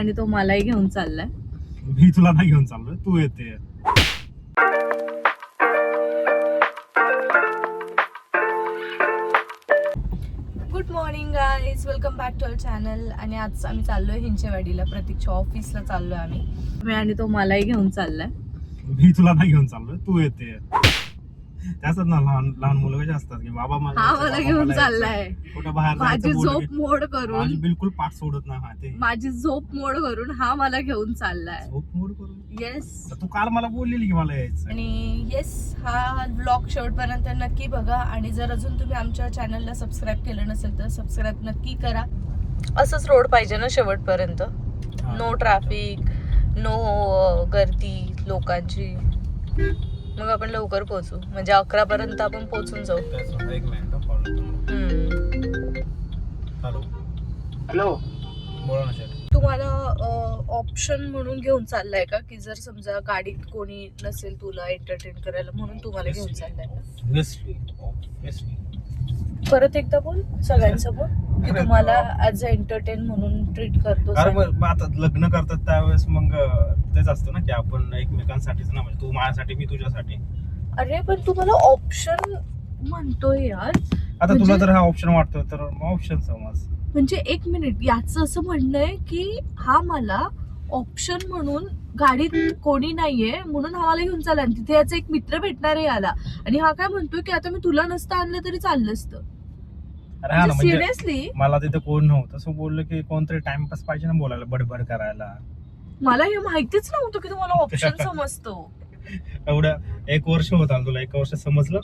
आणि तो मलाही घेऊन चाललाय. मी तुला नाही घेऊन चाललोय, तू येते. Good morning guys, welcome back to our channel. आणि आज आम्ही चाललोय हिंचेवाडीला, प्रतीकच्या ऑफिसला चाललोय आम्ही. आणि तो मलाही घेऊन चाललाय. मी तुला नाही घेऊन चाललोय, तू येते. त्याच ना लहान लहान मुलं कशी असतात की बाबा मला घेऊन चाललाय. कुठं बाहेर माझी झोप मोड करून, बिलकुल पाठ सोडत नाही. माझी झोप मोड करून हा मला घेऊन चाललाय. झोप मोड करून? येस. तू काल मला बोललेली की मला यायचं. आणि येस, हा व्लॉग शेवटपर्यंत नक्की बघा. आणि जर अजून तुम्ही आमच्या चॅनलला सबस्क्राईब केलं नसेल तर सबस्क्राईब नक्की करा. असंच रोड पाहिजे ना शेवटपर्यंत. नो ट्रॅफिक, नो गर्दी लोकांची. मग आपण लवकर पोहोचू, म्हणजे 11 पर्यंत आपण पोहोचून जाऊ. एक मिनिट. हॅलो हॅलो, बोला ना शेठ. तुम्हाला ऑप्शन म्हणून घेऊन चाललाय का, की जर समजा गाडीत कोणी नसेल तुला एंटरटेन करायला म्हणून तुम्हाला घेऊन चाललाय का? परत एकदा बोल सगळ्यांसमोर की तुम्हाला ऍज अ एंटरटेन म्हणून ट्रीट करतो. आता लग्न करतात त्यावेळेस मग तेच असतं ना की आपण एकमेकांसाठीच ना, म्हणजे तू माझ्यासाठी मी तुझ्यासाठी. अरे पण तुम्हाला ऑप्शन म्हणतोय यार. आता तुला जर हा ऑप्शन वाटतोय तर ऑप्शन समज. म्हणजे एक मिनिट, याचं असं म्हणणं आहे की हा मला ऑप्शन म्हणून गाडीत कोणी नाहीये म्हणून हा मला घेऊन चालला. तिथे याचा एक मित्र भेटणार आहे याला, आणि हा काय म्हणतोय की आता मी तुला नसतं आणलं तरी चाललं असतं. सिरियसली मला तिथे कोण नव्हतं, असं बोललं की कोणतरी टाइमपास पाहिजे ना बोलायला, बडबड करायला. मला हे माहितीच नव्हतं की तुम्हाला ऑप्शन समजतो. एवढं 1 वर्ष होत आलं, तुला 1 वर्ष समजलं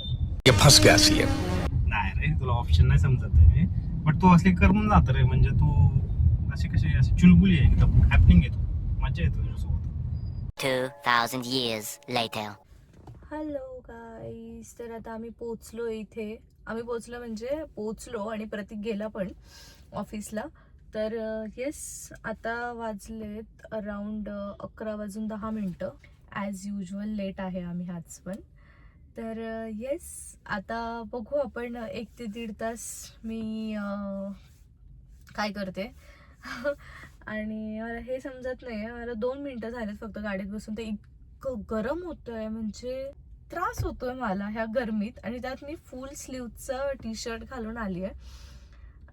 नाही रे, तुला ऑप्शन नाही समजत आहे. बट तू असली करून जात रे, म्हणजे तू अशी कशी अशी चुलबुली आहे, एकदम हॅपनिंग आहे, तू मजा येतो तुझ्यासोबत. 2000 years later. हॅलो गाईज, तर आता आम्ही पोचलो इथे. आम्ही पोचलो म्हणजे पोचलो आणि प्रतीक गेला पण ऑफिसला. तर येस, आता वाजलेत अराउंड 11:10. ॲज युजल लेट आहे आम्ही आज पण. तर येस, आता बघू आपण 1 ते 1.5 तास मी काय करते. आणि मला हे समजत नाही, मला 2 मिनटं झालेत फक्त गाडीत बसून. ते इतकं गरम होतंय, म्हणजे त्रास होतोय मला ह्या गरमीत. आणि त्यात मी फुल स्लीवचं टी शर्ट घालून आली आहे.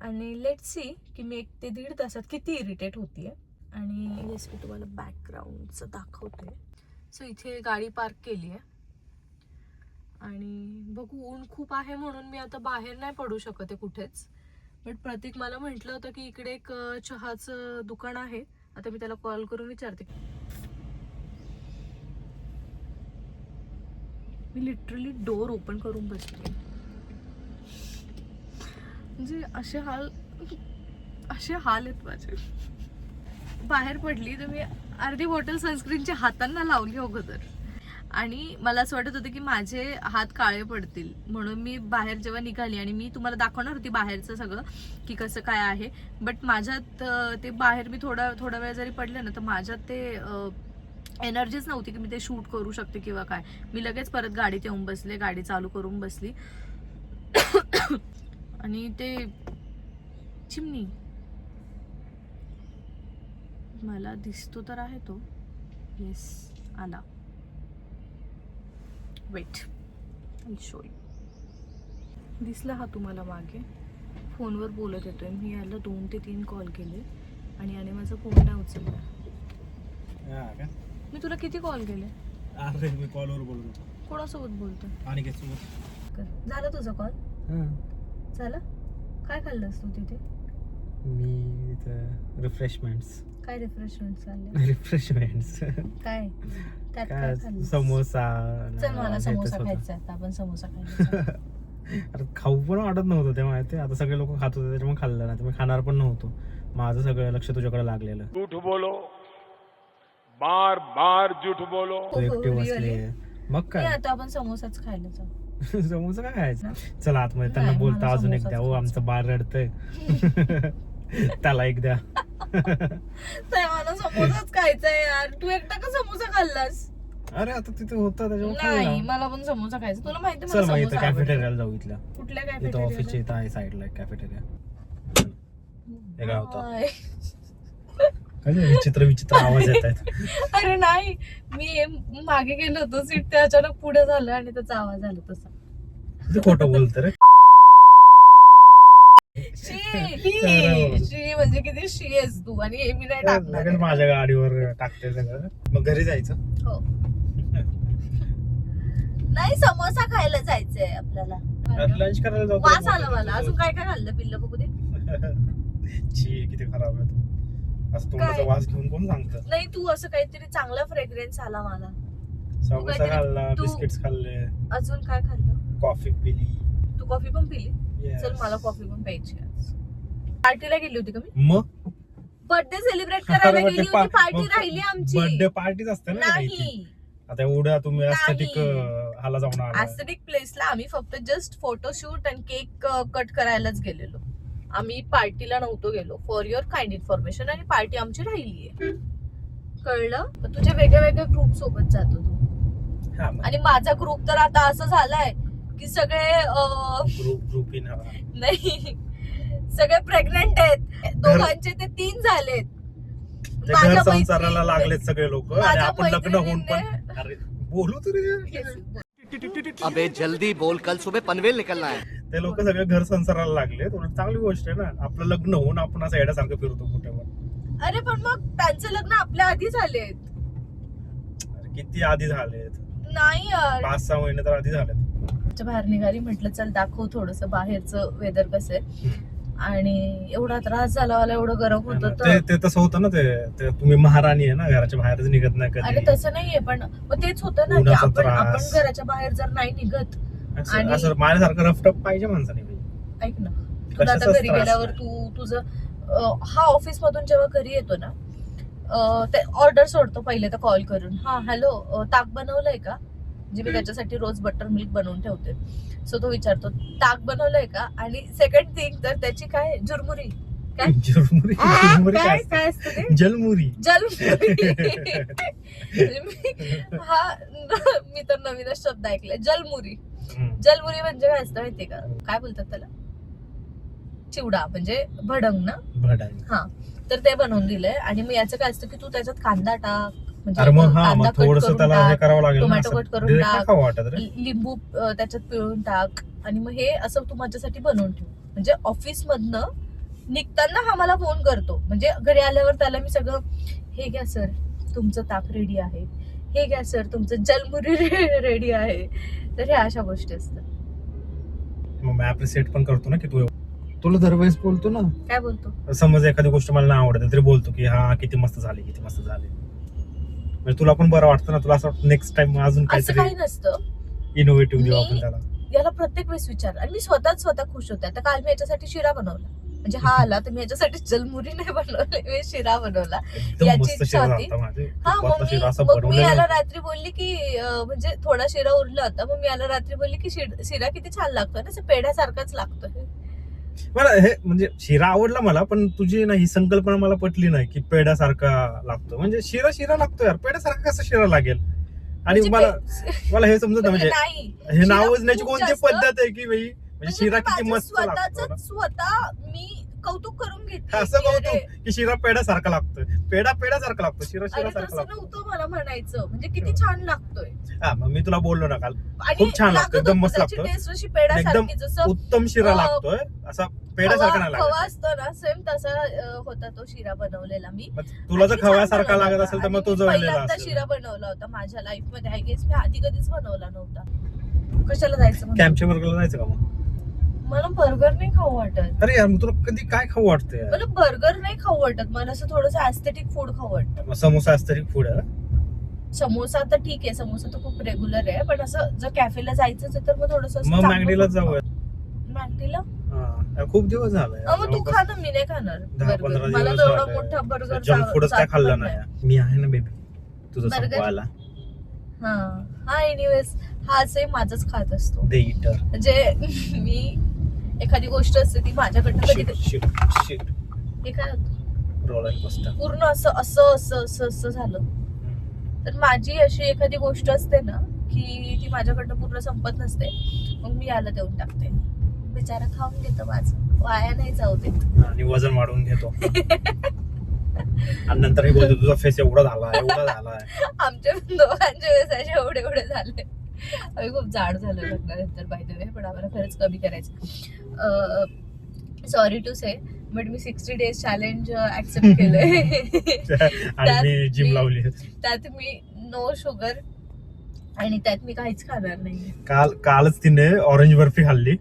आणि लेट्स सी की मी 1 ते 1.5 तासात किती इरिटेट होतीये. आणि येस, मी तुम्हाला बॅकग्राऊंडचं दाखवते. सो इथे गाडी पार्क केली आहे आणि बघू, ऊन खूप आहे म्हणून मी आता बाहेर नाही पडू शकत आहे कुठेच. बट प्रतीक मला म्हटलं होतं की इकडे एक चहाचं दुकान आहे. आता मी त्याला कॉल करून विचारते. मी लिटरली डोर ओपन करून बसते, म्हणजे असे हाल आहेत माझे. बाहेर पडली तर मी अर्धी बॉटल सनस्क्रीनची हातांना लावली अगोदर. आणि मला असं वाटत होतं की माझे हात काळे पडतील म्हणून मी बाहेर जेव्हा निघाली, आणि मी तुम्हाला दाखवणार होती बाहेरचं सगळं की कसं काय आहे. बट माझ्यात ते बाहेर मी थोडा वेळ जरी पडले ना, तर माझ्यात ते एनर्जीच नव्हती की मी ते शूट करू शकते किंवा काय. मी लगेच परत गाडीत येऊन बसले, गाडी चालू करून बसली. आणि ते चिमणी मला दिसतो तर आहे तो. येस, आला. Wait, I show you. दिसला हा तुम्हाला मागे? फोनवर बोलत येतोय मी. याला 2 ते 3 कॉल केले आणि याने माझा फोन नाही उचलला. मी तुला किती कॉल केले? अरे मी कॉलवर बोलतो. कोणासोबत बोलतोय? अनिकेत सोबत. झाला तुझा कॉल? झाला. काय खाल्लंस तू तिथे? मी इथं रिफ्रेशमेंट्स. काय रिफ्रेशमेंट्स खाल्ले? रिफ्रेशमेंट्स काय त्यात काय खाल्लं? समोसा. चल मला समोसा खायचा आहे, आपण समोसा खायचा. अरे खाऊ पण वाटत नव्हतं तेव्हा, माहिती. आता सगळे लोक खात होते त्याच्यामुळे खाल्लं ना. मी खाणार पण नव्हतो. माझं सगळं लक्ष तुझ्याकडे लागलेलं. झूठ बोलो, बार बार झूठ बोलो. एकटे बसले. मग काय, आता आपण समोसाच खायला जाऊ. समोसा काय खायचं? चला आतमध्ये त्यांना बोलता अजून एक द्या. हो, आमचं बाळ रडतंय. त्याला एक द्या. मला समोसाच खायचा आहे यार. तू एकटा का समोसा खाल्लास? अरे आता तिथे होता त्याच्यामुळे नाही, मला पण समोसा खायचा. तुला माहिती चल मग इथं कॅफेटेरियाला जाऊ. इथल्या कुठल्या इथं कॅफेटेरियाला? ऑफिसच्या इथं आहे साईडला कॅफेटेरिया. हे काय होतं? काय विचित्र विचित्र आवाज येत आहेत. अरे नाही, मी मागे गेलो होतो सीट, ते अचानक पुढे झालं आणि त्याचा आवाज आला तसा. ते खोटं बोलत रे. शी म्हणजे किती शी आहेस तू, आणि हे मी नाही टाकणार. लगेच माझ्या गाडीवर टाकते सगळं. मग घरी जायचं. हो. नाही, समोसा खायला जायचंय आपल्याला. लंच करायला जाऊ. वास आला मला. अजून काय काय खाल्लं पिल्लं बघू दे. छी, किती खराब आहे तू. असं तोंडाचा काय? वास घेऊन कोण सांगतं. नाही, तू असं काहीतरी चांगला फ्रेग्रन्स आला मला. समोसा काहीतरी- खाल्ला, तू- बिस्किट्स खाल्ले, अजून काय खाल्लं? कॉफी पिली. तू कॉफी पण पिली? Yes. चल, मला कॉफी पण प्यायची आज. पार्टीला गेली होती का मी? मग बर्थडे सेलिब्रेट करायला गेली होती, पार्टी मग राहिली आमची. बर्थडे पार्टीच असते ना रे इथे. नाही, आता एवढ्या तुम्ही ऍस्थेटिक नाही. हाला जाऊन आला. ऍस्थेटिक प्लेसला आम्ही फक्त जस्ट फोटोशूट आणि केक कट करायलाच गेलेलो. आम्ही पार्टीला नव्हतो गेलो, फॉर युअर काइंड इन्फॉर्मेशन. आणि पार्टी आमची राहिलीये, कळलं? मग तुझ्या वेगळ्या वेगळ्या ग्रुप सोबत जातो तू. हा, मग आणि माझा ग्रुप तर आता असं झालाय की सगळे ग्रुप इन हवा. नाही, सगळे प्रेग्नेंट आहेत. दोघांचे ते 3 झालेत. ते घर संसाराला लागलेत सगळे लोक. आणि माझ्या आपण लग्न होऊन पण मैत्रिणीने- अरे बोलू तरी. अबे जल्दी बोल, कल सुबह पनवेल निकलना है. ते लोक सगळे घर संसाराला लागले. चांगली गोष्ट आहे ना. आपलं लग्न होऊन आपण असं येण्यासारखं फिरतो कुठे पण. अरे पण मग त्यांचं लग्न आपल्या आधी झालेत. अरे किती आधी झालेत. नाही यार, 5-6 महिने तर आधी झालेत. बाहेर निघाली, म्हटलं चल दाखव थोडस बाहेरचं वेदर कसं आहे. आणि एवढा त्रास झाला मला, एवढं गरम होत होतं. ते तसं होतं ना. ते तुम्ही महाराणी आहे ना, घराच्या बाहेरच निघत नाही अरे कधी. तसं नाहीये, पण मग तेच होतं ना की उन्हाचा आपण त्रास. घराच्या बाहेर जर नाही निघत. आणि- असं माझ्यासारखं रफटप पाहिजे माणसाने. ऐक ना, तुला आता कशाचाच घरी त्रास गेल्यावर नाही. तुझं हा ऑफिस मधून जेव्हा घरी येतो ना, ते ऑर्डर सोडतो पहिले तर कॉल करून. हा हॅलो, ताक बनवलंय का? म्हणजे मी त्याच्यासाठी रोज बटर मिल्क बनवून ठेवते. सो तो विचारतो ताक बनवलंय का? आणि सेकंड थिंग तर त्याची काय जुरमुरी काय जुरमुरी काय असते? काय असतं ते? जलमुरी. जलमुरी. हा, मी तर नवीनच शब्द ऐकलाय, जलमुरी. जलमुरी म्हणजे काय असतं माहितीये का? काय बोलतात त्याला? चिवडा म्हणजे भडंग ना. भडाई. हा, तर ते बनवून दिलंय. आणि मग याचं काय असतं की तू त्याच्यात कांदा टाक, अरे मग हा, कांदा मग कट थोडस करून त्याला हे टाक, करावं लागेल ना. टोमॅटो असं कट करून direct नाही टाक, खावं वाटत रे. लिंबू त्याच्यात पिळून टाक. आणि मग हे असं तू माझ्यासाठी बनवून ठेव. म्हणजे ऑफिस मधनं निघताना हा मला फोन करतो. म्हणजे घरी आल्यावर त्याला मी सगळं, हे घ्या सर तुमचं ताक रेडी आहे, हे घ्या सर तुमचं जलमुरी रेडी आहे. तर ह्या अशा गोष्टी असतात. मग मी अप्रिशिएट पण करतो ना की तू तुला दरवेळेस बोलतो ना. काय बोलतो? समज एखादी गोष्ट मला नाही आवडत तरी बोलतो की हा किती मस्त झाली, किती मस्त झाली. म्हणजे तुला पण बरं वाटतं ना. तुला असं नेक्स्ट टाइम अजून असं काहीतरी काही नसतं. इनोव्हेटिव्ह देऊ मी- आपण त्याला. याला प्रत्येक वेळेस विचार, आणि मी स्वतः खुश होते. आता काल मी याच्यासाठी शिरा बनवला. म्हणजे हा आला तर मी याच्यासाठी जलमुरी नाही बनवले, मी शिरा बनवला. एकदम याची मस्त इच्छा शिरा होती. झालता माझे. हा, तुपातला शिरा असं मग मी बनवलेला याला होता. रात्री बोलली की म्हणजे थोडा शिरा उरला होता. मग मी याला रात्री बोलली की शिरा किती छान लागतोय ना, असं पेढ्यासारखाच लागतोय. मला हे म्हणजे शिरा आवडला मला, पण तुझी ना ही संकल्पना मला पटली नाही की पेढ्यासारखा लागतो. म्हणजे शिरा लागतो यार, पेढ्यासारखा कसं शिरा लागेल? आणि म्हणजे मला हे समजत नाही. म्हणजे नाही, हे शिरा नाव वजण्याची खूप कोणती जास्त- पद्धत आहे की बाई म्हणजे शिरा किती माझं मस्त लागतो. स्वतः मी कौतुक करून घेतले असं की अरे, कौतुक की शिरा पेढ्यासारखा लागतोय, पेढ्यासारखा लागतो, शिरा अरे शिरासारखा तसं लागतो. नव्हतं मला म्हणायचं. म्हणजे किती छान लागतोय. हा, मग मी तुला बोललो ना काल, आणि खूप छान लागतं, लागत एकदम होतं, मस्त त्याची लागतं. टेस्ट अशी पेढ्यासारखी, जसं उत्तम शिरा अं, लागतोय. असा पेढ्यासारखा नाही खवा लागत. असतो ना, सेम तसा होता तो शिरा बनवलेला मी. मग तुला जर आणि छान खव्यासारखा बनवला लागत होता. असेल तर मग आणि तो मी जळलेला पहिल्यांदा असेल. शिरा बनवला होता माझ्या लाईफ मध्ये. आय गेस मी आधी कधीच बनवला नव्हता. कशाला जायचं म्हणून? कॅम्पच्या बर्गरला जायचं का मग? मला बर्गर नाही खाऊ वाटत. अरे यार, मग तुला कधी काय खाऊ वाटतंय यार? मला बर्गर नाही खाऊ वाटत. मला असं थोडंसं ऍस्थेटिक फूड खाऊ वाटतं. मग समोसा असतरी फूड आहे. समोसा तर ठीक आहे, समोसा तर खूप रेग्युलर आहे. पण असं जर कॅफेला जायचंच आहे तर मग थोडस मग मॅगडीला जाऊया. मॅगडीला हा, खूप दिवस झाले. मग तू खा ना, मी नाही खाणार 10-15 बर्गर. दिवस मला तेवढा झाले. मोठा बर्गर जंक फूडच काय खाल्लं नाही. मी आहे ना बेबी तुझं Burger? संपवायला. हा एनिवेज, हा असंही माझंच खात असतो. दे इटर. म्हणजे मी एखादी गोष्ट असते ती माझ्याकडनं कधी शिट शिट हे काय होतं, रोलर कोस्टर. पूर्ण असं असं असं असं असं झालं. तर माझी अशी एखादी गोष्ट असते ना की ती माझ्याकडनं पूर्ण संपत नसते. मग मी याला देऊन टाकते. बिचारा खाऊन घेतो माझं, वाया नाही जाऊ देत. आणि वजन वाढवून घेतो. आणि नंतर हे बोलतो तुझा फेस एवढा झाला आमच्या दोघांचे वेळेस असे एवढे झाले. आम्ही खूप जाड झालो लग्नानंतर बाय द वे, पण आम्हाला खरंच कमी करायचं. सॉरी टू से बट मी 60 days चॅलेंज ऍक्सेप्ट केलंय. आणि मी जिम लावली. त्यात मी नो शुगर आणि त्यात मी काहीच खाणार नाही. कालच तिने ऑरेंज बर्फी खाल्ली,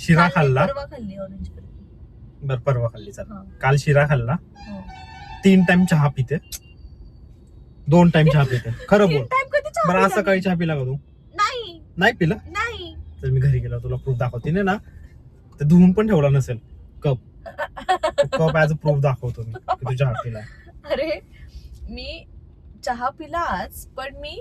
शिरा खाल्ला. परवा खाल्ली ऑरेंज बर्फी. बरं परवा खाल्ली सर. हा. काल शिरा खाल्ला, हो. 3 टाइम चहा पिते, 2 टाइम चहा पिते. खरं बोल. 3 time कधी चहा बरं आज पिला सकाळी मी? चहा पिला का तू? नाही पिला? नाही. तर मी घरी गेलो तुला प्रूफ दाखवते ना. ते धुवून पण ठेवला नसेल कप ऍज अ प्रूफ दाखवतो मी की तू चहा पिला. अरे मी चहा पिला आज, पण मी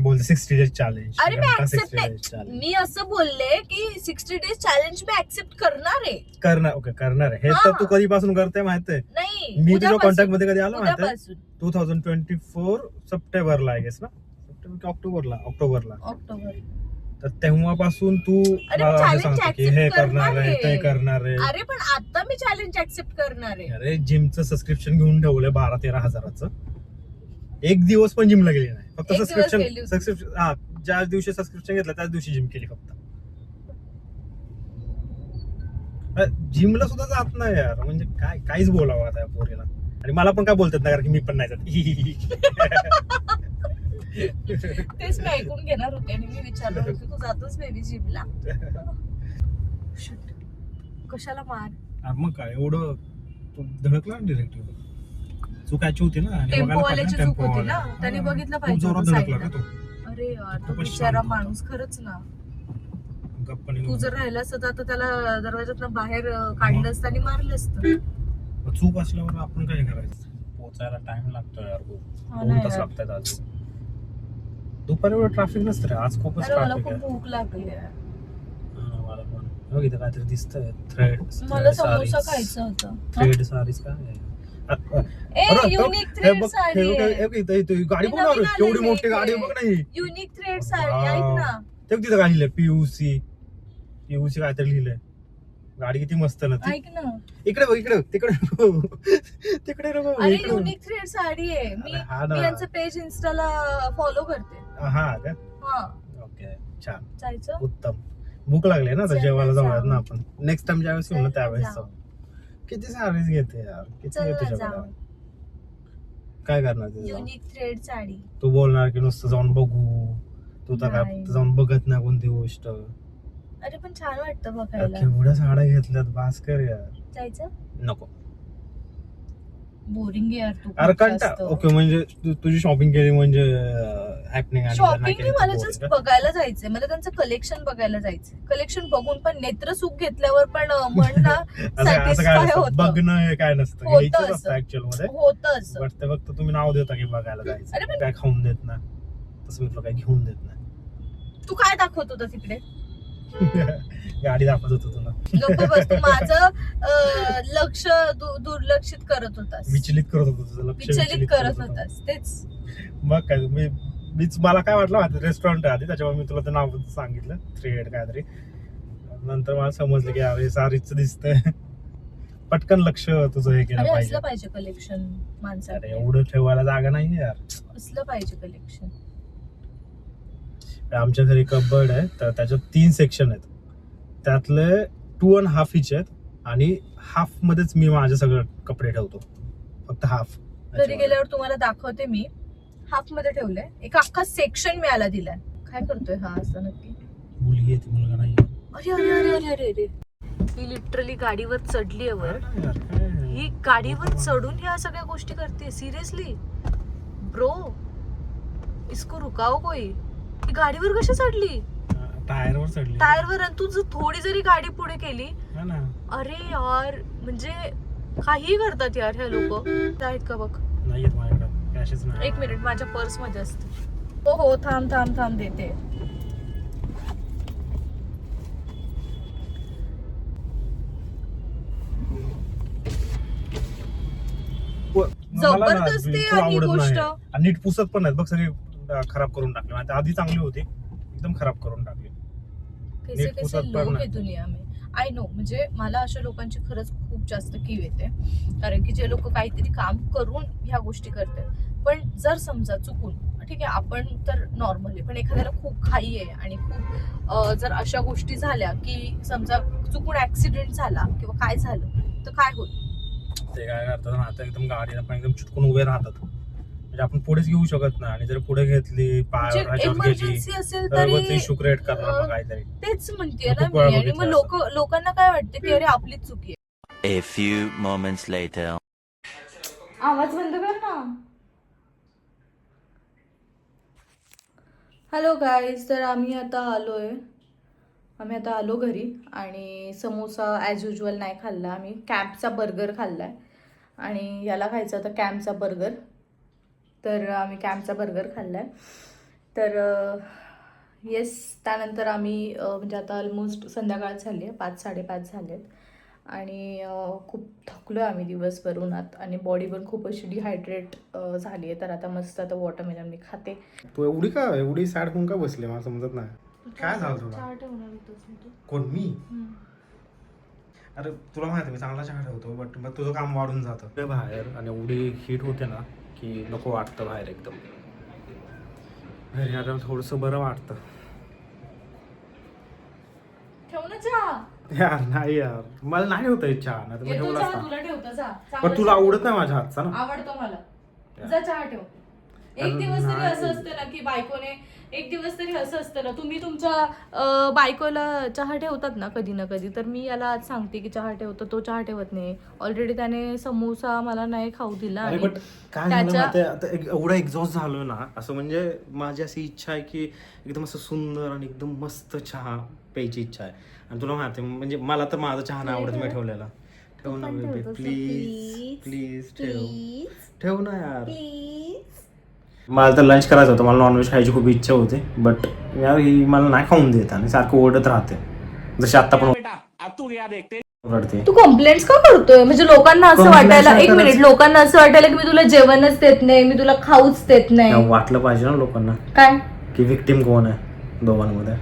बोलते 60 days चॅलेंज. अरे मी ऍक्सेप्ट नाही, मी असं बोलले की 60 days चॅलेंज मी ऍक्सेप्ट करणार आहे. करणार आहे. हे तर तू कधीपासून करते माहितीये? नाही, मी तुझ्या कॉन्टॅक्ट मध्ये कधी आलो माहितीये? उद्यापासून. 2024 सप्टेंबरला आहे गेस ना, सप्टेंबर की ऑक्टोबरला. ऑक्टोबर. तर तेव्हापासून तू अरे मला असं challenge सांगतो की accept हे करणार करणार आहे, ते आहे. करणार आहे. अरे पण आता मी चॅलेंज ऍक्सेप्ट करणार आहे. अरे जिमचं सबस्क्रिप्शन घेऊन ठेवलंय 12-13 हजाराचं. एक दिवस पण जिमला गेली नाही, फक्त एक दिवस गेली होती. सबस्क्रिप्शन हा ज्या दिवशी सबस्क्रिप्शन घेतलं त्याच दिवशी जिम केली फक्त. जिमला सुद्धा जात नाही यार, म्हणजे काहीच बोलावं आता या पोरीला. आणि मला पण काय बोलतात ना, कारण की मी पण नाही जात. तेच मी ऐकून घेणार होते आणि मी विचारलं होते तू जातोस बेबी जिमला? कशाला मार? मग काय एवढं तू धडकला डिरेक्ट. चूक याची होती ना, आणि बघायला टेम्पोवाल्याची पाहिजे चूक होती ना, टेम्पोवाला. त्याने बघितलं खूप पाहिजे जोरात होतं धडकला side का ला. तो? अरे यार, तो खूपच बिचारा शांत होता. माणूस खरंच ना. गप्पाने तू जर राहिला असतं तर आता त्याला दरवाजातनं बाहेर काढलं असतं आणि मारलं असतं. चूक असल्यावर आपण काय करायचं? पोचायला टाइम लागतो यार खूप. हा 2 ना तास यार. लागतात आज. दुपारी एवढं ट्रॅफिक नसतं रे, आज खूपच अरे मला ट्रॅफिक खूप आहे. भूक लागली आहे. मला पण बघ इथं काहीतरी दिसतंय. थ्रेड मला समोसा खायचा होता. थ्रेड सारीज काय आहे? युनिक थ्रेड साडी आहे. गाडी मी बघ ना, नवीन केवढी आलेली मोठी आहे. गाडी बघ नाही. युनिक थ्रेड साडी ऐक ना. ते बघ तिथं काय लिहिलंय, पीयूसी काहीतरी लिहिलंय. गाडी किती मस्त ना ती. ऐक ना. इकडे बघ, तिकडे तिकडे नको. अरे इकडे बघ. युनिक थ्रेड साडी आहे. मी अरे हा ना. मी यांचं पेज इन्स्टाला फॉलो करते. हा का? हा, ओके छान, जायचं. उत्तम. भूक लागली ना, तर चला जेवायला जाऊयात जाऊ. ना आपण. नेक्स्ट टाइम ज्यावेळेस येऊ ना चला त्यावेळेस जाऊ. जाऊ. किती सारीज घेते यार, किती चला घेते जाऊ. तुझ्याकडे? काय करणार ते जाऊन? Unique thread sari. तू बोलणार की नुसतं जाऊन बघू, तू तर काय नाही. जाऊन बघत नाही कोणती गोष्ट. अरे पण छान वाटतं बघायला. केवढ्या साड्या घेतल्यात, भास्कर यार. जायचं. नको बोरिंग यार तू. अरे कंटा. ओके म्हणजे तुझी शॉपिंग केली म्हणजे हॅपनिंग. शॉपिंग मला जस्ट बघायला जायचंय. मला त्यांचं कलेक्शन बघायला जायचंय. कलेक्शन बघून पण नेत्रसुख घेतल्यावर पण मन ना असं काय सॅटिस्फाय नसतं, होतं. बघणं हे काय नसतं, होतं घ्यायचं असं. असतं ऍक्च्युअल मध्ये. होतच. बट ते फक्त तुम्ही नाव देता की बघायला अरे जायचं, पण- काय खाऊन देत ना. तसं मी तुला काय घेऊन देत नाही. तू काय दाखवत होता तिकडे? गाडी दाखवत होतो तुला. गप्प बस. तू माझं लक्ष दुर्लक्षित करत होतास. विचलित करत होतो तुझं लक्ष, विचलित करत होतास. तेच. मग काय मीच मला काय वाटलं माहिती, रेस्टॉरंट आहे आधी, त्याच्यामुळे मी तुला ते नाव सांगितलं, 3 काहीतरी. नंतर मला समजलं की अरे सारीच दिसतंय. पटकन लक्ष तुझं हे केलं अरे पाहिजे. असलं पाहिजे कलेक्शन अरे माणसाकडे. एवढं ठेवायला जागा नाही यार. असलं पाहिजे कलेक्शन. आमच्या घरी कबर्ड आहे, तर त्याच्यात 3 सेक्शन आहेत. त्यातले 2.5 इंच आहेत आणि हाफ मध्येच मी माझे सगळे कपडे ठेवतो, फक्त हाफ. घरी गेल्यावर तुम्हाला दाखवते मी. हाफ मध्ये ठेवलंय. एक अख्खा सेक्शन मी याला दिलाय. काय करतोय हा असं नक्की? मुलगी आहे ती, मुलगा नाही. अरे अरे अरे अरे अरे अरे. ही लिटरली गाडीवर चढली आहे वर. ही गाडीवर चढून ह्या सगळ्या गोष्टी करते. सिरियसली ब्रो, इसको रुकाओ कोई. ही गाडीवर कशी चढली? टायरवर चढली. टायरवर. आणि तू थोडी जरी गाडी पुढे केली, हा ना. अरे यार म्हणजे काही करतात यार ह्या लोक. आहेत का बघ. नाही येत माझ्याकडे कॅशच नाही. 1 मिनिट, माझ्या पर्स मध्ये असते. हो हो, थांब थांब थांब, देते. मला ना जबरदस्त आहे बिलकुल ही आवडत गोष्ट. नाही. आणि नीट पुसत पण नाहीत बघ, सगळी खराब करून टाकली. आता आधी चांगली होती, एकदम खराब करून टाकली. कैसे नीट कैसे पुसत पण लोग नाही. आहे दुनिया में. आय नो, म्हणजे मला अशा लोकांची खरंच खूप जास्त कीव येते, कारण की जे लोक काहीतरी काम करून ह्या गोष्टी करतात. पण जर समजा चुकून, ठीक आहे आपण तर नॉर्मल आहे, पण एखाद्याला खूप घाई आहे आणि खूप जर अशा गोष्टी झाल्या की समजा चुकून ऍक्सिडेंट झाला किंवा काय झालं तर काय होईल? ते काय करतात ना, आता एकदम गाडीला पण एकदम चिटकून उभे राहतात, म्हणजे आपण पुढेच घेऊ शकत नाही. आणि जर पुढे घेतली पायावर ह्याच्यावर गेली इमर्जन्सी असेल तर तरी इशू क्रिएट करणार मग काहीतरी. तेच म्हणते ना खूप वेळा मी. आणि मग बघितलं लोकांना काय वाटतं की अरे आपलीच चुकी आहे. A few moments later. आवाज बंद कर ना. हॅलो गाईज, तर आम्ही आता आलो घरी आणि समोसा ॲज युजल नाही खाल्ला. आम्ही कॅम्पचा बर्गर खाल्ला आहे आणि याला खायचा होता कॅम्पचा बर्गर, तर आम्ही कॅम्पचा बर्गर खाल्ला आहे. तर येस, त्यानंतर आम्ही म्हणजे आता ऑलमोस्ट संध्याकाळ झाली आहे, 5-5:30 झाले आहेत आणि खूप थकलो आहे आम्ही दिवसभर उन्हात आणि बॉडी पण खूप अशी डिहायड्रेट झाली आहे. तर आता मस्त आता वॉटरमेलन मी खाते. तू एवढी सॅड होऊन का बसली, मला समजत नाही. काय झालं तुला? चहा ठेवणार होतोस ना तू. कोण, मी? अरे तुला माहिती मी चांगला चहा ठेवतो, बट मग तुझं काम वाढून जातं बाहेर आणि एवढी हीट होते ना की नको वाटतं बाहेर. एकदम घरी आल्यावर थोडंसं बरं वाटतं. ठेव ना चहा. यार नाही यार, मला नाही होत चहा, नाही तर मी येतो ठेवला चहा, असता. तुला ठेवता जा. पण तुला आवडत नाही माझ्या हातचा ना. आवडतो मला. जा चहा ठेव. एक दिवस तरी असं असतं ना की बायकोने, एक दिवस तरी असं असतं ना, तुम्ही तुमच्या बायकोला चहा ठेवतात ना कधी ना कधी, तर मी याला आज सांगते की चहा ठेवतो, तो चहा ठेवत नाही. ऑलरेडी त्याने समोसा मला नाही खाऊ दिला. अरे आणि बट काय झालं माहिती आहे, आता एवढं एक्झॉस्ट झालो ना, असं म्हणजे माझी अशी इच्छा आहे की एकदम असं सुंदर आणि एकदम मस्त चहा प्यायची इच्छा आहे. आणि तुला माहिती आहे, म्हणजे मला तर माझा चहा नाही आवडत मी ठेवलेला. ठेव ना बेबी, प्लीज प्लीज ठेव ना यार. मला तर लंच करायचं होतं, मला नॉनव्हेज खायची खूप इच्छा होती, बट यार ही मला नाही खाऊन देत आणि सारखं ओरडत राहते, जशी आता पण ओरडते. तू कंप्लेंट्स का करतोय? म्हणजे लोकांना असं वाटायला, एक मिनिट, लोकांना असं वाटायला की मी तुला जेवणच देत नाही, मी तुला खाऊच देत नाही. वाटलं पाहिजे ना लोकांना काय की विक्टिम कोण आहे दोघांमध्ये.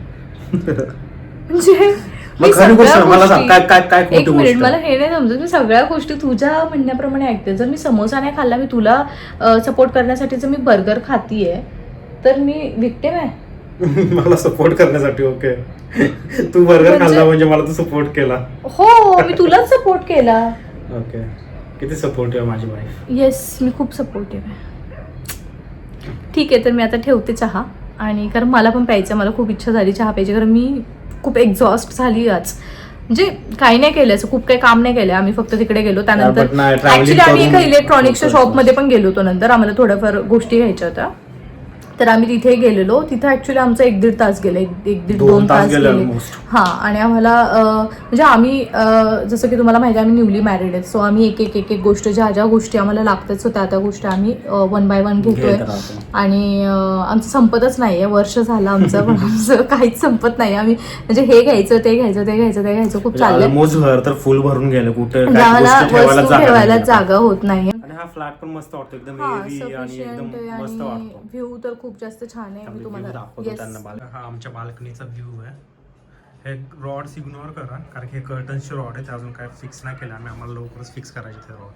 म्हणजे मग खरी गोष्ट मला सांग, काय काय काय एक खोटी मिनिट, गोष्ट? मला हे नाही समजत. मी सगळ्या गोष्टी तुझ्या म्हणण्याप्रमाणे ऐकते. जर मी समोसा नाही खाल्ला, मी तुला सपोर्ट करण्यासाठी जर मी बर्गर खातीये, तर मी विक्टिम आहे? मला सपोर्ट करण्यासाठी? ओके, तू बर्गर खाल्ला म्हणजे मला तू सपोर्ट केला. हो, मी तुलाच सपोर्ट केला. ओके, किती सपोर्टिव्ह आहे माझी वाईफ. येस, मी खूप सपोर्टिव्ह आहे. ठीक आहे, तर मी आता ठेवते चहा. आणि कारण मला पण प्यायचं, मला खूप इच्छा झाली चहा प्यायची, कारण मी खूप एक्झॉस्ट झाली आज. म्हणजे काही नाही केलं, असं खूप काही काम नाही केलं. आम्ही फक्त तिकडे गेलो, त्यानंतर ऍक्च्युली आम्ही एका इलेक्ट्रॉनिक्सच्या शॉपमध्ये पण गेलो होतो. नंतर आम्हाला थोड्याफार गोष्टी घ्यायच्या होत्या, तर आम्ही तिथे गेलेलो. तिथे ऍक्च्युली आमचा 1-1.5 तास गेले, 1-1.5-2 तास गेले. हा, आणि आम्हाला म्हणजे आम्ही जसं की तुम्हाला माहिती आहे, आम्ही न्यूली मॅरिड आहेत, सो आम्ही एक गोष्ट, ज्या गोष्टी आम्हाला लागतात, सो त्या गोष्टी आम्ही 1 बाय 1 घेतोय. आणि आमचं संपतच नाहीये, वर्ष झालं आमचं, पण आमचं काहीच संपत नाही. आम्ही म्हणजे हे घ्यायचं, ते घ्यायचं खूप चाललंय. घर तर फुल भरून गेलं, कुठे आम्हाला वस्तू ठेवायला जागा होत नाही. आणि हा फ्लॅट पण मस्त वाटतो, एकदम एअरी आणि एकदम मस्त वाटतो. व्ह्यू तर खूप जास्त छान आहे. मी तुम्हाला हा आमच्या बाल्कनीचा व्ह्यू आहे. हे रॉड इग्नोर करा, कारण की हे कर्टन्सचे रॉड आहेत, अजून काय फिक्स नाही केलं आम्ही, आम्हाला लवकरच फिक्स करायचे ते रॉड.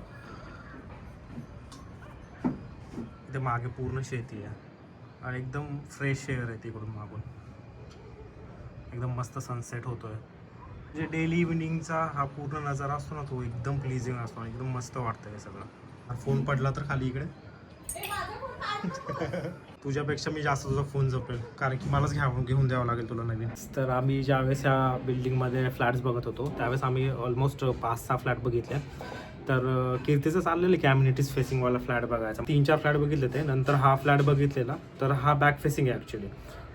इथे मागे पूर्ण शेती आहे आणि एकदम फ्रेश एअर आहे तिकडून मागून, एकदम मस्त सनसेट होतोय. म्हणजे डेली इव्हिनिंगचा हा पूर्ण नजारा असतो ना, तो एकदम प्लीजिंग असतो, एकदम मस्त वाटतं हे सगळं. फोन पडला तर खाली इकडे तुझ्यापेक्षा मी जास्त तुझा फोन जपेल, कारण की मलाच घेऊन द्यावं लागेल तुला नवीन. तर आम्ही ज्यावेळेस या बिल्डिंगमध्ये फ्लॅट्स बघत होतो, त्यावेळेस आम्ही ऑलमोस्ट 5-6 फ्लॅट बघितले. तर कीर्तीचं चाललेलं की कम्युनिटीज फेसिंगवाला फ्लॅट बघायचा. 3-4 फ्लॅट बघितले ते, नंतर हा फ्लॅट बघितलेला, तर हा बॅक फेसिंग आहे ॲक्च्युली.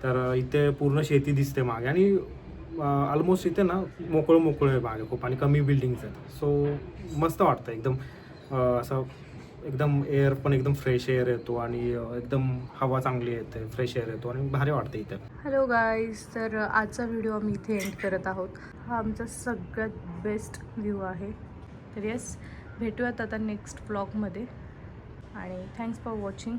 तर इथे पूर्ण शेती दिसते मागे आणि ऑलमोस्ट इथे ना मोकळं आहे मागे खूप, आणि कमी बिल्डिंग्स आहेत, सो मस्त वाटतं एकदम. असं एकदम एअर पण एकदम फ्रेश एअर येतो आणि एकदम हवा चांगली येते, फ्रेश एअर येतो आणि भारी वाटते इथे. हॅलो गाईज, तर आजचा व्हिडिओ आम्ही इथे एंड करत आहोत. हा आमचा सगळ्यात बेस्ट व्ह्यू आहे. तर येस, भेटूयात आता नेक्स्ट व्लॉगमध्ये आणि थँक्स फॉर वॉचिंग.